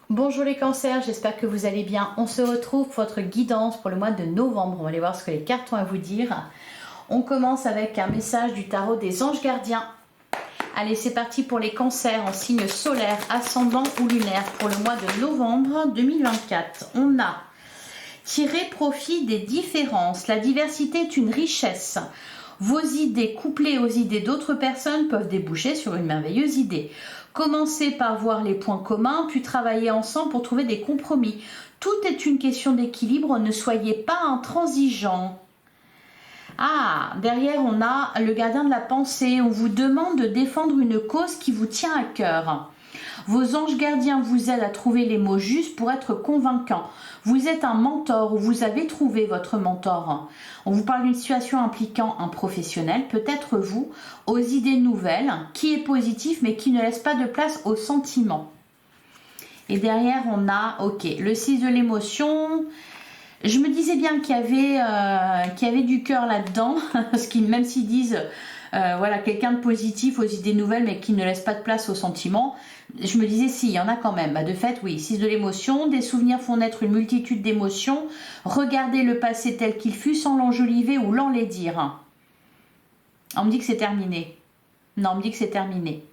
Bonjour les cancers, j'espère que vous allez bien. On se retrouve pour votre guidance pour le mois de novembre. On va aller voir ce que les cartes ont à vous dire. On commence avec un message du tarot des anges gardiens. Allez, c'est parti pour les cancers en signe solaire, ascendant ou lunaire pour le mois de novembre 2024. On a tiré profit des différences. La diversité est une richesse. Vos idées couplées aux idées d'autres personnes peuvent déboucher sur une merveilleuse idée. Commencez par voir les points communs, puis travailler ensemble pour trouver des compromis. Tout est une question d'équilibre, ne soyez pas intransigeants. Ah, derrière on a le gardien de la pensée. On vous demande de défendre une cause qui vous tient à cœur. Vos anges gardiens vous aident à trouver les mots justes pour être convaincants. Vous êtes un mentor ou vous avez trouvé votre mentor. On vous parle d'une situation impliquant un professionnel, peut-être vous, aux idées nouvelles, qui est positif mais qui ne laisse pas de place aux sentiments. Et derrière on a, ok, le 6 de l'émotion. Je me disais bien qu'il y avait du cœur là-dedans, parce que même s'ils disent voilà, quelqu'un de positif aux idées nouvelles mais qui ne laisse pas de place aux sentiments, je me disais si, il y en a quand même. Bah, de fait, oui, 6 de l'émotion, des souvenirs font naître une multitude d'émotions. Regardez le passé tel qu'il fut sans l'enjoliver ou l'enlaidir. On me dit que c'est terminé. Non, on me dit que c'est terminé.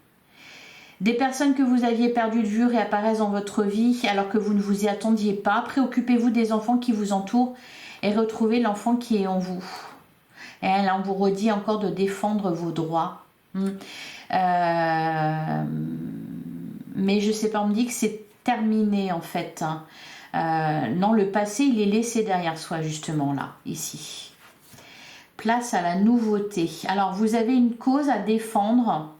Des personnes que vous aviez perdu de vue réapparaissent dans votre vie alors que vous ne vous y attendiez pas. Préoccupez-vous des enfants qui vous entourent et retrouvez l'enfant qui est en vous. Et là, on vous redit encore de défendre vos droits. Mais je sais pas, on me dit que c'est terminé en fait. Non, le passé, il est laissé derrière soi justement là, ici. Place à la nouveauté. Alors, vous avez une cause à défendre.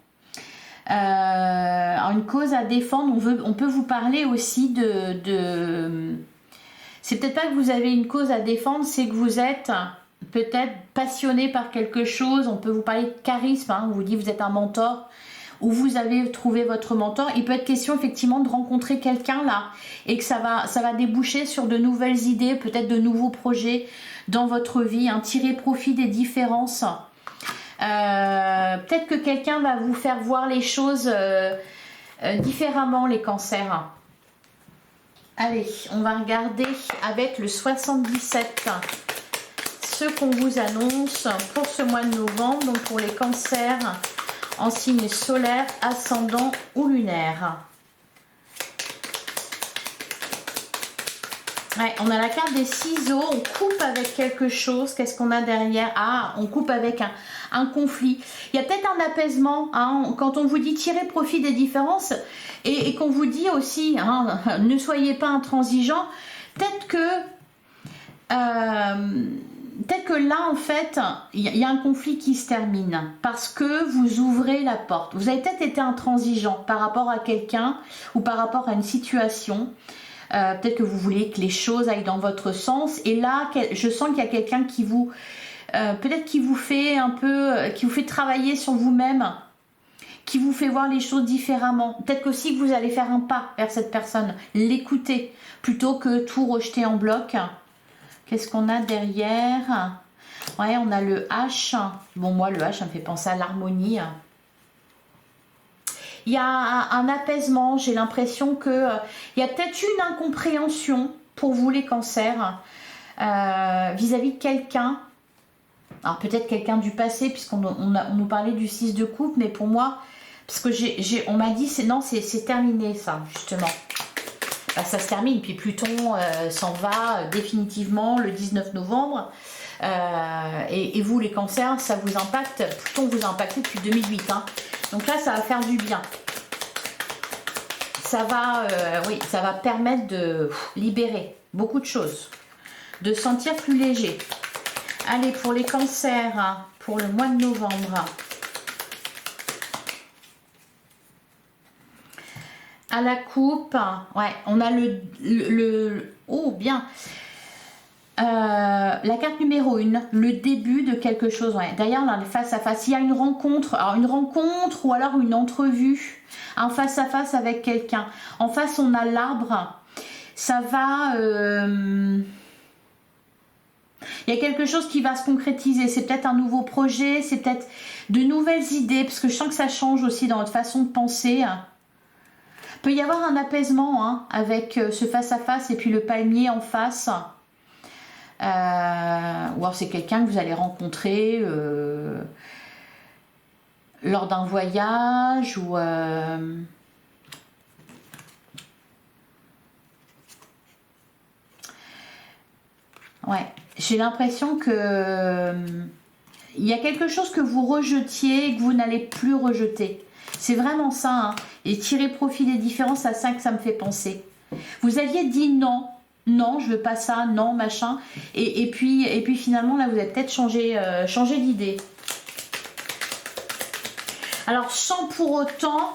Une cause à défendre, on peut vous parler aussi de... C'est peut-être pas que vous avez une cause à défendre, c'est que vous êtes peut-être passionné par quelque chose. On peut vous parler de charisme, hein, on vous dit que vous êtes un mentor, ou vous avez trouvé votre mentor. Il peut être question effectivement de rencontrer quelqu'un là, et que ça va déboucher sur de nouvelles idées, peut-être de nouveaux projets dans votre vie, hein. Tirez profit des différences. Peut-être que quelqu'un va vous faire voir les choses différemment, les cancers. Allez, on va regarder avec le 77 ce qu'on vous annonce pour ce mois de novembre, donc pour les cancers en signe solaire, ascendant ou lunaire. Ouais, on a la carte des ciseaux, on coupe avec quelque chose. Qu'est-ce qu'on a derrière? Ah, on coupe avec un conflit. Il y a peut-être un apaisement, hein, quand on vous dit tirer profit des différences et qu'on vous dit aussi, hein, ne soyez pas intransigeants. Peut-être que là, en fait, il y a un conflit qui se termine parce que vous ouvrez la porte. Vous avez peut-être été intransigeant par rapport à quelqu'un ou par rapport à une situation. Peut-être que vous voulez que les choses aillent dans votre sens. Et là, je sens qu'il y a quelqu'un qui vous... peut-être qui vous fait un peu... qui vous fait travailler sur vous-même. Qui vous fait voir les choses différemment. Peut-être qu'aussi que vous allez faire un pas vers cette personne. L'écouter. Plutôt que tout rejeter en bloc. Qu'est-ce qu'on a derrière? Ouais, on a le H. Bon, moi, le H, ça me fait penser à l'harmonie. Il y a un apaisement, j'ai l'impression que il y a peut-être une incompréhension pour vous les cancers vis-à-vis de quelqu'un. Alors peut-être quelqu'un du passé, puisqu'on nous parlait du 6 de coupe, mais pour moi, parce que on m'a dit c'est terminé ça, justement. Bah, ça se termine, puis Pluton s'en va définitivement le 19 novembre. Et vous les cancers, ça vous impacte. Pluton vous a impacté depuis 2008, hein. Donc là, ça va faire du bien. Ça va, oui, ça va permettre de libérer beaucoup de choses, de se sentir plus léger. Allez, pour les cancers, hein, pour le mois de novembre. À la coupe, ouais, on a oh, bien. La carte numéro 1, le début de quelque chose. Ouais. D'ailleurs, là, face à face, il y a une rencontre. Alors, une rencontre ou alors une entrevue. Un face à face avec quelqu'un. En face, on a l'arbre. Ça va... Il y a quelque chose qui va se concrétiser. C'est peut-être un nouveau projet. C'est peut-être de nouvelles idées. Parce que je sens que ça change aussi dans votre façon de penser. Peut y avoir un apaisement hein, avec ce face-à-face et puis le palmier en face. Ou alors c'est quelqu'un que vous allez rencontrer lors d'un voyage ou... Ouais, j'ai l'impression que il y a quelque chose que vous rejetiez et que vous n'allez plus rejeter. C'est vraiment ça. Hein. Et tirer profit des différences, à ça que ça me fait penser. Vous aviez dit non, non, je veux pas ça, non, machin. Et puis finalement, là, vous avez peut-être changé d'idée. Alors, sans pour autant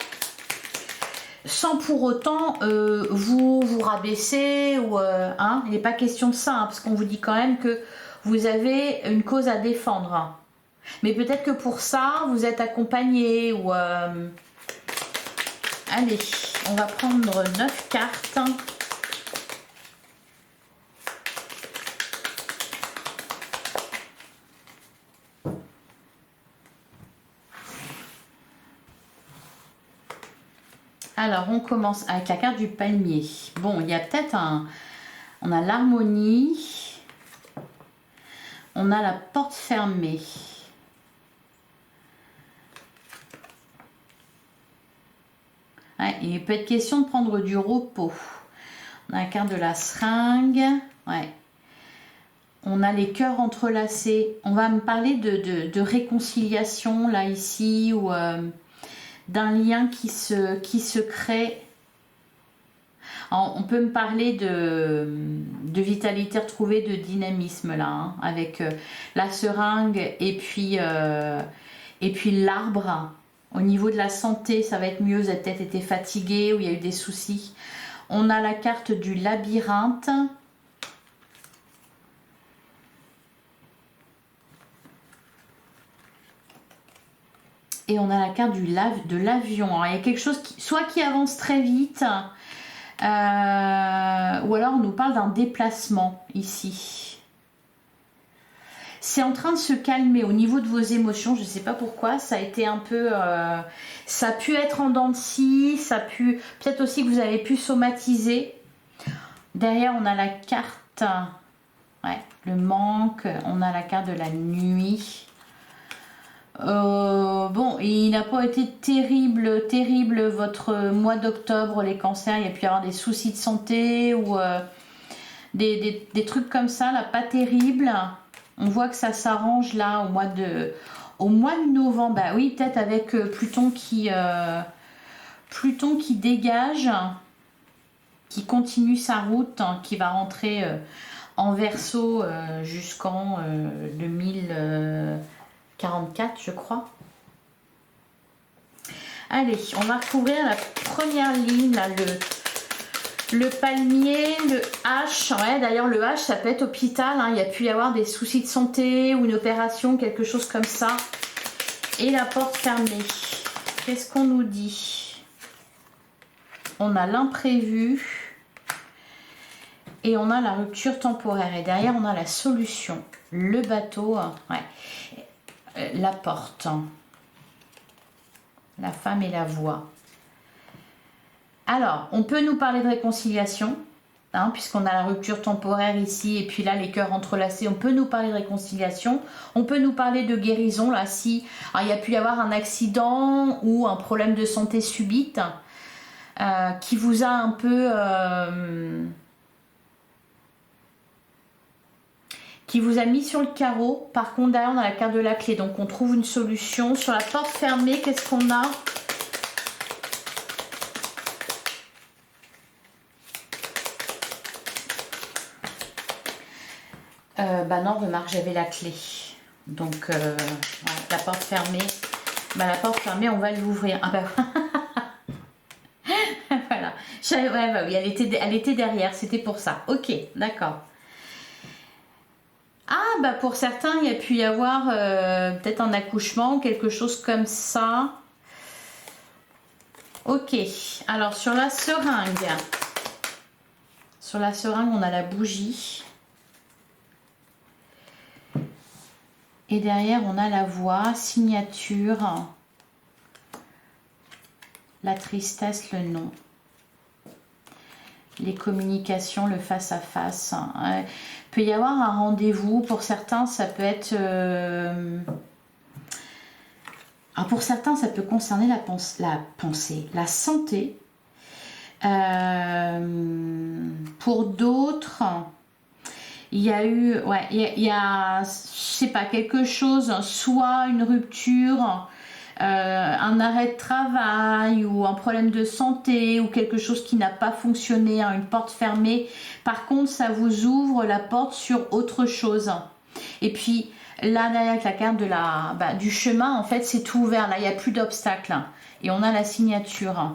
vous rabaisser ou hein, il n'est pas question de ça hein, parce qu'on vous dit quand même que vous avez une cause à défendre hein. Mais peut-être que pour ça vous êtes accompagné ou allez, on va prendre 9 cartes. Alors, on commence avec la carte du palmier. Bon, il y a peut-être on a l'harmonie. On a la porte fermée. Ouais, il peut être question de prendre du repos. On a la carte de la seringue. Ouais. On a les cœurs entrelacés. On va me parler de réconciliation, là, ici, ou... d'un lien qui se crée. Alors, on peut me parler de vitalité retrouvée, de dynamisme là, hein, avec la seringue et puis l'arbre. Au niveau de la santé, ça va être mieux, vous avez peut-être été fatigué ou il y a eu des soucis. On a la carte du labyrinthe. Et on a la carte de l'avion. Il y a quelque chose soit qui avance très vite, ou alors on nous parle d'un déplacement ici. C'est en train de se calmer au niveau de vos émotions. Je ne sais pas pourquoi. Ça a été un peu... ça a pu être en dents de scie. Ça a pu... Peut-être aussi que vous avez pu somatiser. Derrière, on a la carte... Ouais, le manque. On a la carte de la nuit. Bon, il n'a pas été terrible votre mois d'octobre, les cancers. Il y a pu y avoir des soucis de santé ou des trucs comme ça, là, pas terrible. On voit que ça s'arrange là au mois de novembre. Bah oui, peut-être avec Pluton qui dégage, qui continue sa route, hein, qui va rentrer en Verseau jusqu'en 2044, je crois. Allez, on va recouvrir la première ligne, là, le palmier, le H. Ouais, d'ailleurs, le H, ça peut être hôpital. Hein. Il y a pu y avoir des soucis de santé ou une opération, quelque chose comme ça. Et la porte fermée. Qu'est-ce qu'on nous dit? On a l'imprévu. Et on a la rupture temporaire. Et derrière, on a la solution. Le bateau. Ouais. La porte. La femme et la voix. Alors, on peut nous parler de réconciliation, hein, puisqu'on a la rupture temporaire ici, et puis là, les cœurs entrelacés. On peut nous parler de réconciliation. On peut nous parler de guérison, là, si alors, il y a pu y avoir un accident ou un problème de santé subite qui vous a un peu... qui vous a mis sur le carreau. Par contre, derrière, on a la carte de la clé. Donc, on trouve une solution. Sur la porte fermée, qu'est-ce qu'on a? Bah non, remarque, j'avais la clé. Donc, voilà, la porte fermée. Bah, la porte fermée, on va l'ouvrir. Ah bah, voilà. Ouais, bah oui, elle était derrière. C'était pour ça. Ok, d'accord. Ah, bah pour certains, il y a pu y avoir peut-être un accouchement, quelque chose comme ça. Ok, alors sur la seringue, on a la bougie. Et derrière, on a la voix, signature, la tristesse, le nom. les communications, le face-à-face. Il peut y avoir un rendez-vous. Pour certains, ça peut être... Alors pour certains, ça peut concerner la pensée, la santé. Pour d'autres, il y a eu... Ouais, il y a, je sais pas, quelque chose, soit une rupture... un arrêt de travail ou un problème de santé ou quelque chose qui n'a pas fonctionné, hein, une porte fermée. Par contre, ça vous ouvre la porte sur autre chose. Et puis là, derrière avec la carte de du chemin, en fait, c'est tout ouvert. Là, il n'y a plus d'obstacles. Et on a la signature.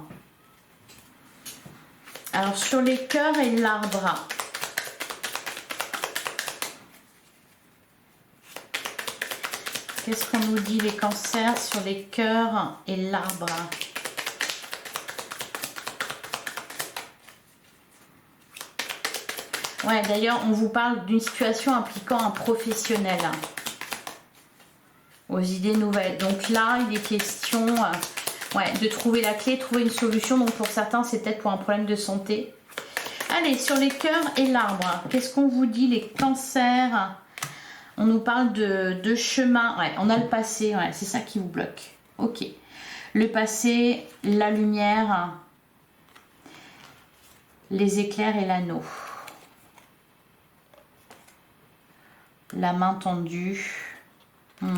Alors, sur les cœurs et l'arbre. Qu'est-ce qu'on nous dit les cancers sur les cœurs et l'arbre? Ouais, d'ailleurs, on vous parle d'une situation impliquant un professionnel. Aux idées nouvelles. Donc là, il est question de trouver la clé, trouver une solution. Donc pour certains, c'est peut-être pour un problème de santé. Allez, sur les cœurs et l'arbre, qu'est-ce qu'on vous dit les cancers? On nous parle de chemin. Ouais, on a le passé. Ouais, c'est ça qui vous bloque. Ok. Le passé, la lumière, les éclairs et l'anneau. La main tendue. Il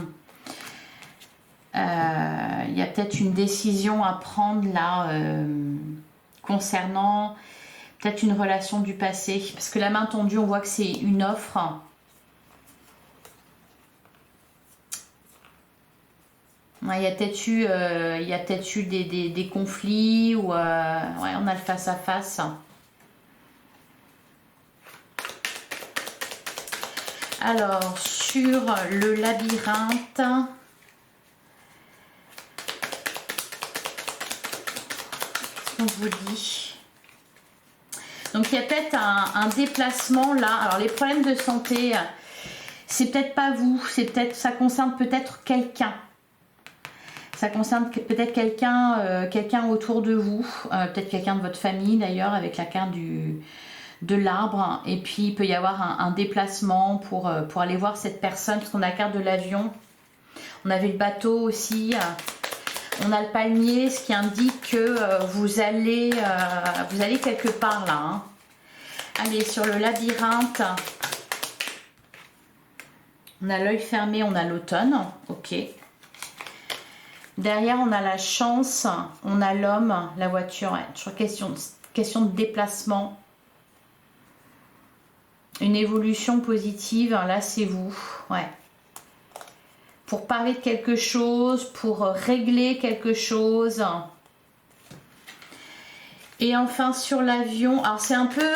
y a peut-être une décision à prendre là concernant peut-être une relation du passé. Parce que la main tendue, on voit que c'est une offre. Il y a peut-être eu, des conflits ou ouais, on a le face-à-face. Alors, sur le labyrinthe, qu'est-ce qu'on vous dit? Donc, il y a peut-être un déplacement là. Alors, les problèmes de santé, c'est peut-être pas vous, ça concerne peut-être quelqu'un. Ça concerne peut-être quelqu'un autour de vous, peut-être quelqu'un de votre famille d'ailleurs, avec la carte de l'arbre. Et puis il peut y avoir un déplacement pour aller voir cette personne, parce qu'on a la carte de l'avion. On avait le bateau aussi. On a le palmier, ce qui indique que vous allez quelque part là. Hein. Allez, sur le labyrinthe, on a l'œil fermé, on a l'automne. Ok. Derrière, on a la chance, on a l'homme, la voiture. Ouais, toujours question de déplacement. Une évolution positive, là c'est vous. Ouais. Pour parler de quelque chose, pour régler quelque chose. Et enfin sur l'avion, alors c'est un peu...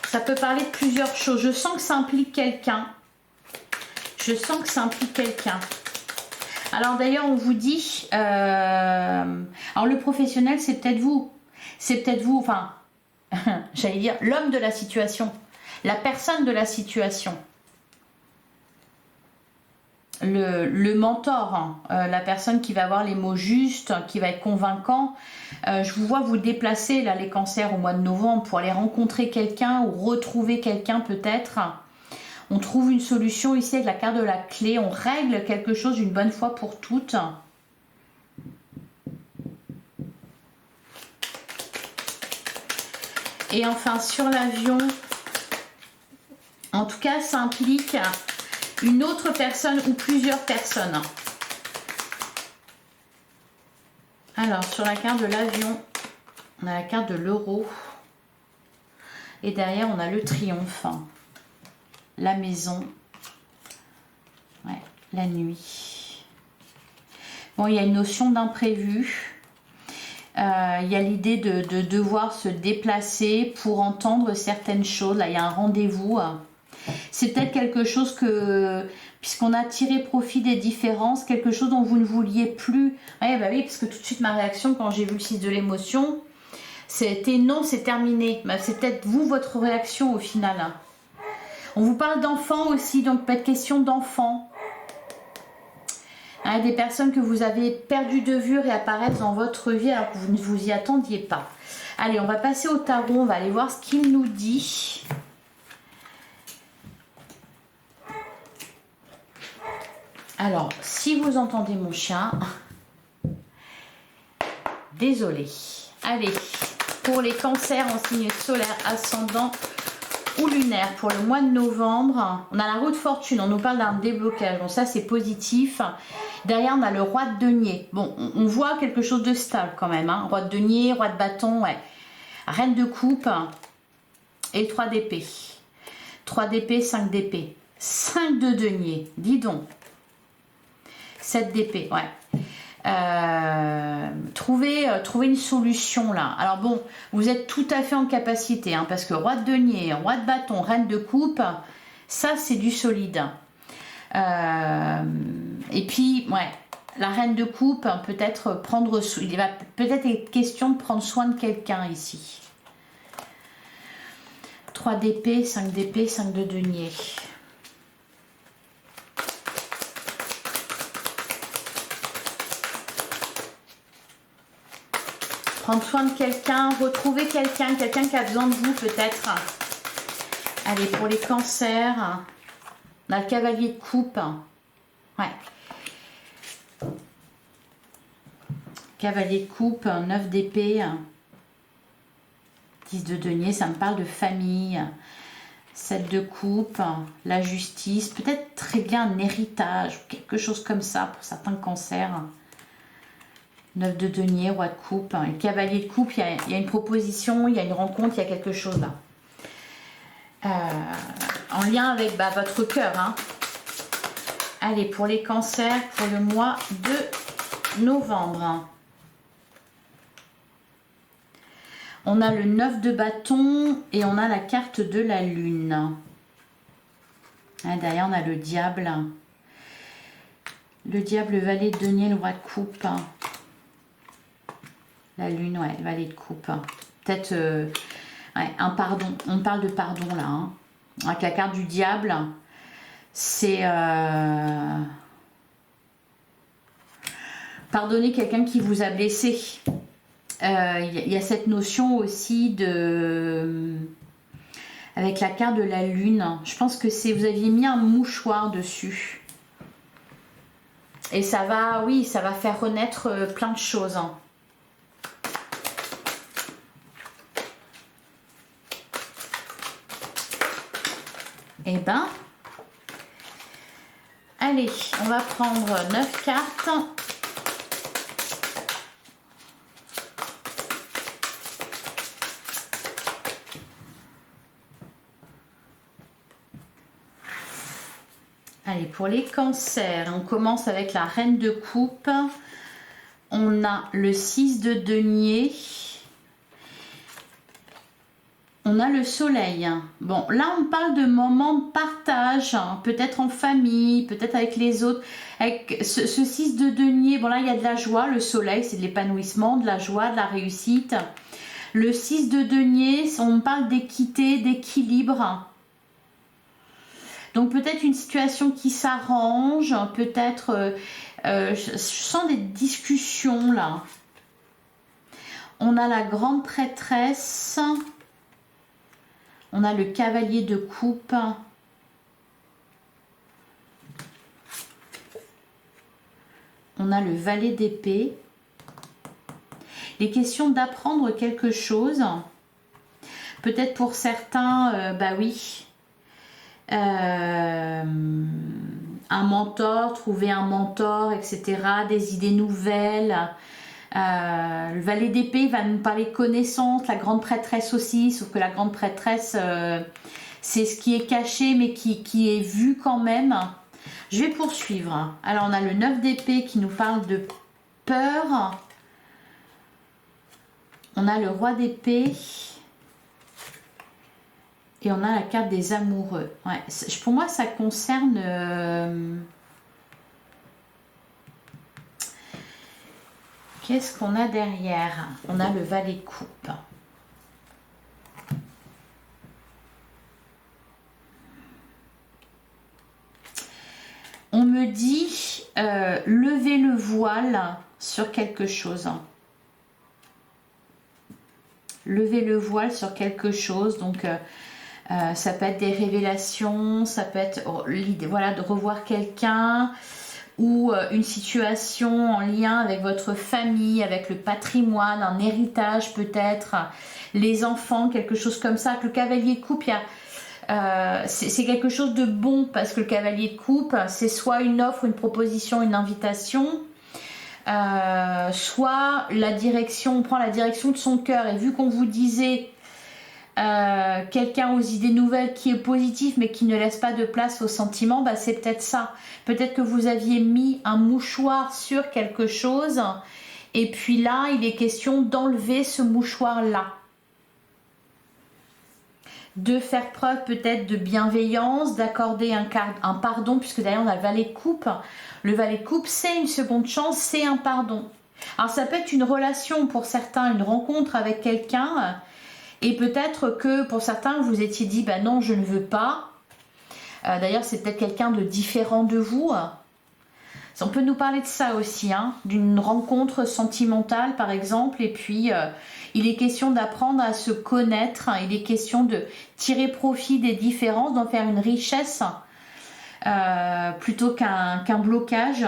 ça peut parler de plusieurs choses. Je sens que ça implique quelqu'un. Je sens que ça implique quelqu'un. Alors d'ailleurs on vous dit, alors le professionnel c'est peut-être vous, enfin, j'allais dire l'homme de la situation, la personne de la situation, le mentor, hein, la personne qui va avoir les mots justes, qui va être convaincant. Je vous vois vous déplacer là les cancers au mois de novembre pour aller rencontrer quelqu'un ou retrouver quelqu'un peut-être. On trouve une solution ici avec la carte de la clé. On règle quelque chose une bonne fois pour toutes. Et enfin, sur l'avion, en tout cas, ça implique une autre personne ou plusieurs personnes. Alors, sur la carte de l'avion, on a la carte de l'euro. Et derrière, on a le triomphe. La maison, ouais, la nuit. Bon, il y a une notion d'imprévu. Il y a l'idée de devoir se déplacer pour entendre certaines choses. Là, il y a un rendez-vous. C'est peut-être quelque chose que, puisqu'on a tiré profit des différences, quelque chose dont vous ne vouliez plus. Ouais, bah oui, parce que tout de suite, ma réaction quand j'ai vu le 6 de l'émotion, c'était non, c'est terminé. Bah, c'est peut-être vous, votre réaction au final. On vous parle d'enfants aussi, donc peut être question d'enfants. Hein, des personnes que vous avez perdues de vue réapparaissent dans votre vie alors que vous ne vous y attendiez pas. Allez, on va passer au tarot, on va aller voir ce qu'il nous dit. Alors, si vous entendez mon chien, désolé. Allez, pour les cancers en signe solaire, ascendant ou lunaire, pour le mois de novembre, on a la roue de fortune, on nous parle d'un déblocage. Bon, ça c'est positif. Derrière, on a le roi de denier. Bon, on voit quelque chose de stable quand même. Hein. Roi de denier, roi de bâton, ouais. Reine de coupe et le 3 d'épée. 3 d'épée, 5 d'épée. 5 de denier, dis donc. 7 d'épée, ouais. Trouver une solution là. Alors bon, vous êtes tout à fait en capacité, hein, parce que roi de denier, roi de bâton, reine de coupe, ça c'est du solide. Et puis, ouais, la reine de coupe, peut-être prendre, il va peut-être être question de prendre soin de quelqu'un ici. 3 d'épée, 5 d'épée, 5 de denier. Prendre soin de quelqu'un, retrouver quelqu'un qui a besoin de vous peut-être. Allez, pour les cancers, on a le cavalier de coupe. Ouais. Cavalier de coupe, 9 d'épée, 10 de denier, ça me parle de famille. 7 de coupe, la justice, peut-être très bien un héritage, quelque chose comme ça pour certains cancers. 9 de denier, roi de coupe, le cavalier de coupe, il y a une proposition, il y a une rencontre, il y a quelque chose là. En lien avec votre cœur. Hein. Allez, pour les cancers, pour le mois de novembre. On a le 9 de bâton et on a la carte de la lune. Derrière, on a le diable. Le diable, le valet de denier, le roi de coupe. La lune, ouais, le valet de coupe. Peut-être ouais, un pardon. On parle de pardon là. Hein. Avec la carte du diable, c'est pardonner quelqu'un qui vous a blessé. Y a cette notion aussi de... Avec la carte de la lune, je pense que c'est... Vous aviez mis un mouchoir dessus. Et ça va, oui, ça va faire renaître plein de choses. Hein. Eh ben, allez, on va prendre 9 cartes. Allez, pour les cancers, on commence avec la reine de coupe. On a le 6 de denier. On a le soleil. Bon, là, on parle de moments de partage, hein, peut-être en famille, peut-être avec les autres. Avec ce 6 de denier, bon là, il y a de la joie. Le soleil, c'est de l'épanouissement, de la joie, de la réussite. Le 6 de denier, on parle d'équité, d'équilibre. Donc, peut-être une situation qui s'arrange, peut-être... je sens des discussions, là. On a la grande prêtresse... On a le cavalier de coupe. On a le valet d'épée. Les questions d'apprendre quelque chose. Peut-être pour certains, bah oui. Un mentor, trouver un mentor, etc. Des idées nouvelles. Le valet d'épée va nous parler de connaissance, la grande prêtresse aussi, sauf que la grande prêtresse, c'est ce qui est caché mais qui est vu quand même. Je vais poursuivre. Alors on a le 9 d'épée qui nous parle de peur. On a le roi d'épée. Et on a la carte des amoureux. Ouais, pour moi ça concerne... Qu'est-ce qu'on a derrière? On a le valet de coupe. On me dit lever le voile sur quelque chose. Lever le voile sur quelque chose, donc ça peut être des révélations, ça peut être l'idée, voilà, de revoir quelqu'un ou une situation en lien avec votre famille, avec le patrimoine, un héritage peut-être, les enfants, quelque chose comme ça. Avec le cavalier de coupe, c'est quelque chose de bon parce que le cavalier de coupe, c'est soit une offre, une proposition, une invitation, soit la direction, on prend la direction de son cœur. Et vu qu'on vous disait quelqu'un aux idées nouvelles qui est positif mais qui ne laisse pas de place aux sentiments, bah, c'est peut-être ça. Peut-être que vous aviez mis un mouchoir sur quelque chose et puis là, il est question d'enlever ce mouchoir-là. De faire preuve peut-être de bienveillance, d'accorder un pardon, puisque d'ailleurs on a le valet de coupe. Le valet de coupe, c'est une seconde chance, c'est un pardon. Alors ça peut être une relation pour certains, une rencontre avec quelqu'un, et peut-être que pour certains vous étiez dit bah non, je ne veux pas. D'ailleurs c'est peut-être quelqu'un de différent de vous. On peut nous parler de ça aussi, hein, d'une rencontre sentimentale par exemple, et puis il est question d'apprendre à se connaître, il est question de tirer profit des différences, d'en faire une richesse plutôt qu'un blocage.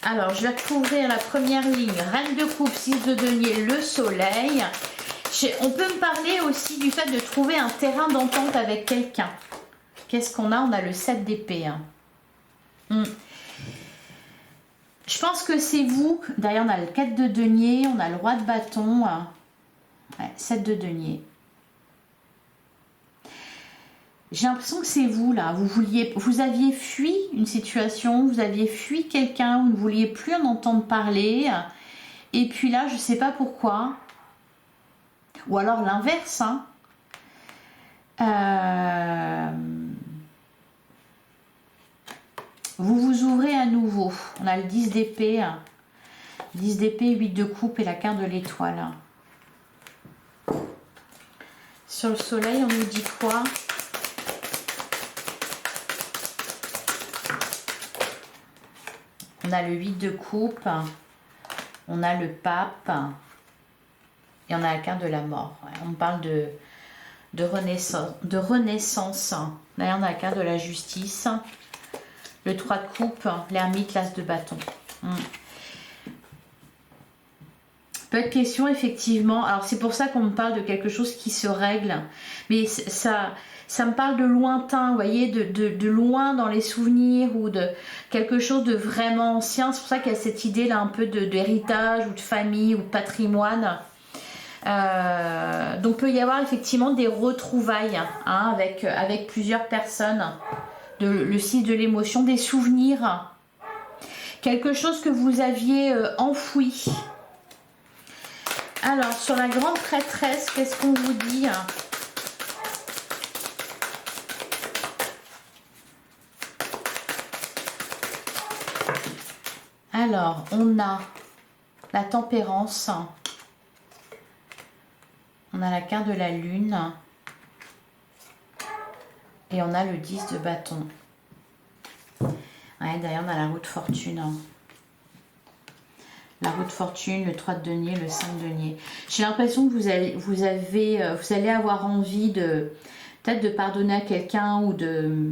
Alors, je vais recouvrir la première ligne. Reine de coupe, 6 de denier, le soleil. On peut me parler aussi du fait de trouver un terrain d'entente avec quelqu'un. Qu'est-ce qu'on a? On a le 7 d'épée. Je pense que c'est vous. D'ailleurs, on a le 4 de denier, on a le roi de bâton. Ouais, 7 de denier. J'ai l'impression que c'est vous là, vous aviez fui une situation, vous aviez fui quelqu'un, vous ne vouliez plus en entendre parler, et puis là je ne sais pas pourquoi, ou alors l'inverse, hein. Vous vous ouvrez à nouveau, on a le 10 d'épée, 10 d'épée, 8 de coupe et la carte de l'étoile. Sur le soleil on nous dit quoi? On a le 8 de coupe, on a le pape et on a la carte de la mort. On parle de renaissance. D'ailleurs, on a la carte de la justice, le 3 de coupe, l'ermite, l'as de bâton. Peut être question, effectivement. Alors, c'est pour ça qu'on me parle de quelque chose qui se règle. Mais ça me parle de lointain, vous voyez, de loin dans les souvenirs ou de quelque chose de vraiment ancien. C'est pour ça qu'il y a cette idée-là un peu d'héritage ou de famille ou de patrimoine. Donc, peut y avoir effectivement des retrouvailles hein, avec plusieurs personnes. Le 6 de l'émotion, des souvenirs. Quelque chose que vous aviez enfoui. Alors, sur la grande prêtresse, qu'est-ce qu'on vous dit ? Alors, on a la tempérance, on a la carte de la lune et on a le 10 de bâton. Ouais, d'ailleurs, on a la roue de fortune. La roue de fortune, le 3 de denier, le 5 de denier. J'ai l'impression que vous allez avoir envie peut-être de pardonner à quelqu'un ou de...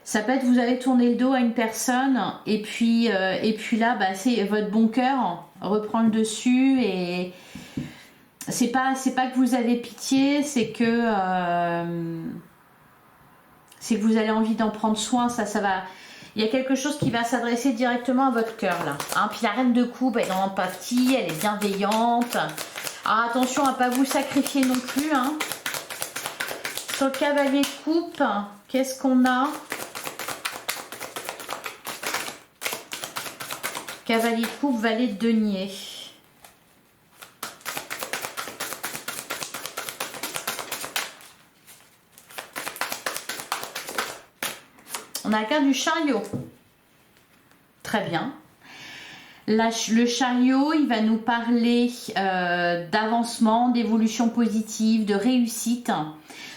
Ça peut être vous avez tourné le dos à une personne et puis là, bah, c'est votre bon cœur reprend le dessus et c'est pas que vous avez pitié, c'est que vous avez envie d'en prendre soin. Ça va. Il y a quelque chose qui va s'adresser directement à votre cœur là. Hein, puis la reine de coupe, elle est en empathie, elle est bienveillante. Alors attention à ne pas vous sacrifier non plus. Hein. Sur le cavalier de coupe, qu'est-ce qu'on a ? Cavalier de coupe, valet de denier. On a la carte du chariot. Très bien. Là, le chariot, il va nous parler d'avancement, d'évolution positive, de réussite,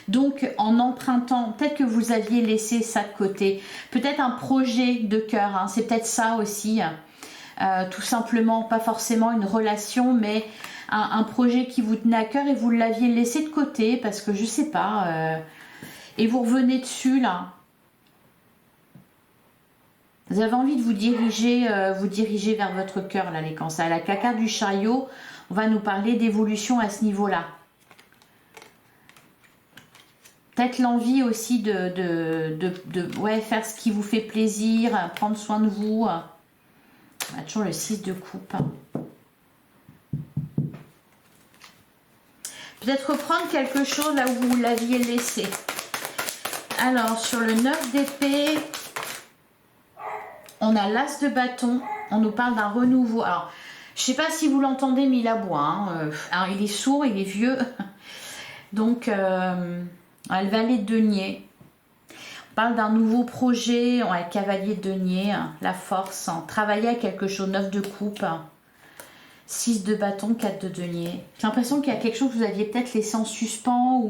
Donc en empruntant, peut-être que vous aviez laissé ça de côté, peut-être un projet de cœur, hein, c'est peut-être ça aussi, tout simplement, pas forcément une relation, mais un projet qui vous tenait à cœur et vous l'aviez laissé de côté parce que je sais pas, et vous revenez dessus là. Vous avez envie de vous diriger vers votre cœur là, les cancers. La carte du chariot, on va nous parler d'évolution à ce niveau-là. Peut-être l'envie aussi de faire ce qui vous fait plaisir, prendre soin de vous. On a toujours le 6 de coupe. Peut-être reprendre quelque chose là où vous l'aviez laissé. Alors, sur le 9 d'épée, on a l'as de bâton. On nous parle d'un renouveau. Alors, je ne sais pas si vous l'entendez, mais il aboie. Hein. Alors, il est sourd, il est vieux. Donc, le valet de denier. On parle d'un nouveau projet. On a le cavalier de denier. La force. Travailler à quelque chose. 9 de coupe. 6 de bâton, 4 de denier. J'ai l'impression qu'il y a quelque chose que vous aviez peut-être laissé en suspens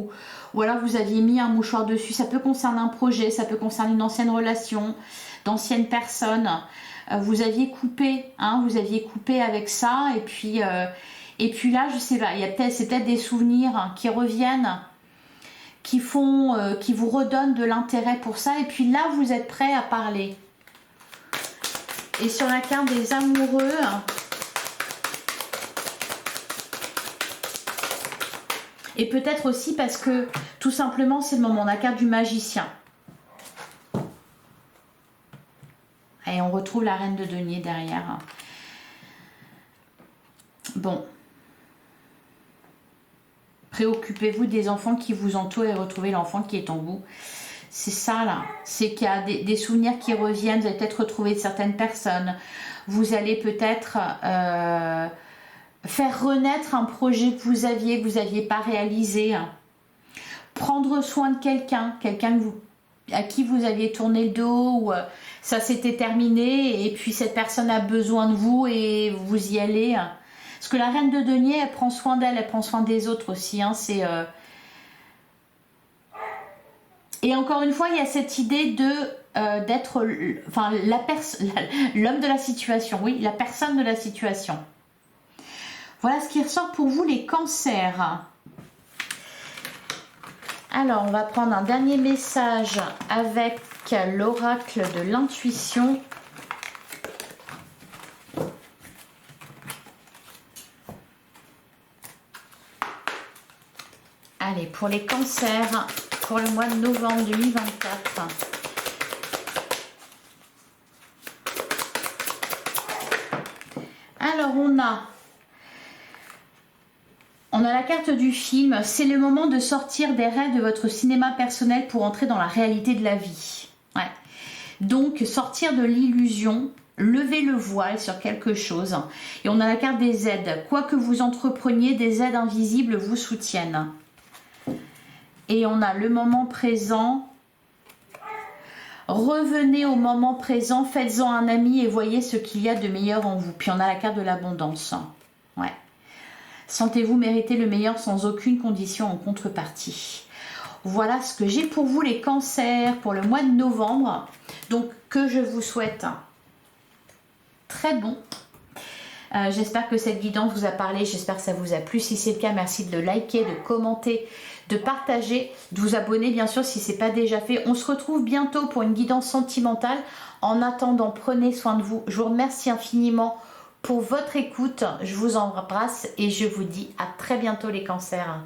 ou alors vous aviez mis un mouchoir dessus. Ça peut concerner un projet, ça peut concerner une ancienne relation, d'anciennes personnes. Vous aviez coupé, hein, vous aviez coupé avec ça et puis là, je sais pas, c'est peut-être des souvenirs qui reviennent, qui vous redonnent de l'intérêt pour ça et puis là, vous êtes prêt à parler. Et sur la carte des amoureux, et peut-être aussi parce que tout simplement c'est le moment, la carte du magicien. Et on retrouve la reine de denier derrière. Bon. Préoccupez-vous des enfants qui vous entourent et retrouvez l'enfant qui est en vous. C'est ça là. C'est qu'il y a des souvenirs qui reviennent. Vous allez peut-être retrouver certaines personnes. Vous allez peut-être... faire renaître un projet que vous aviez pas réalisé. Prendre soin de quelqu'un à qui vous aviez tourné le dos ou ça s'était terminé et puis cette personne a besoin de vous et vous y allez. Parce que la reine de denier, elle prend soin d'elle, elle prend soin des autres aussi. Hein, Et encore une fois, il y a cette idée d'être l'homme de la situation. Oui, la personne de la situation. Voilà ce qui ressort pour vous les cancers. Alors, on va prendre un dernier message avec l'oracle de l'intuition. Allez, pour les cancers, pour le mois de novembre 2024. Alors, on a la carte du film. C'est le moment de sortir des rêves de votre cinéma personnel pour entrer dans la réalité de la vie. Ouais. Donc, sortir de l'illusion, lever le voile sur quelque chose. Et on a la carte des aides. Quoi que vous entrepreniez, des aides invisibles vous soutiennent. Et on a le moment présent. Revenez au moment présent, faites-en un ami et voyez ce qu'il y a de meilleur en vous. Puis on a la carte de l'abondance. Ouais. Sentez-vous mériter le meilleur sans aucune condition en contrepartie. Voilà ce que j'ai pour vous les cancers pour le mois de novembre. Donc que je vous souhaite très bon. J'espère que cette guidance vous a parlé, j'espère que ça vous a plu. Si c'est le cas, merci de liker, de commenter, de partager, de vous abonner bien sûr si ce n'est pas déjà fait. On se retrouve bientôt pour une guidance sentimentale. En attendant, prenez soin de vous. Je vous remercie infiniment pour votre écoute. Je vous embrasse et je vous dis à très bientôt les cancers.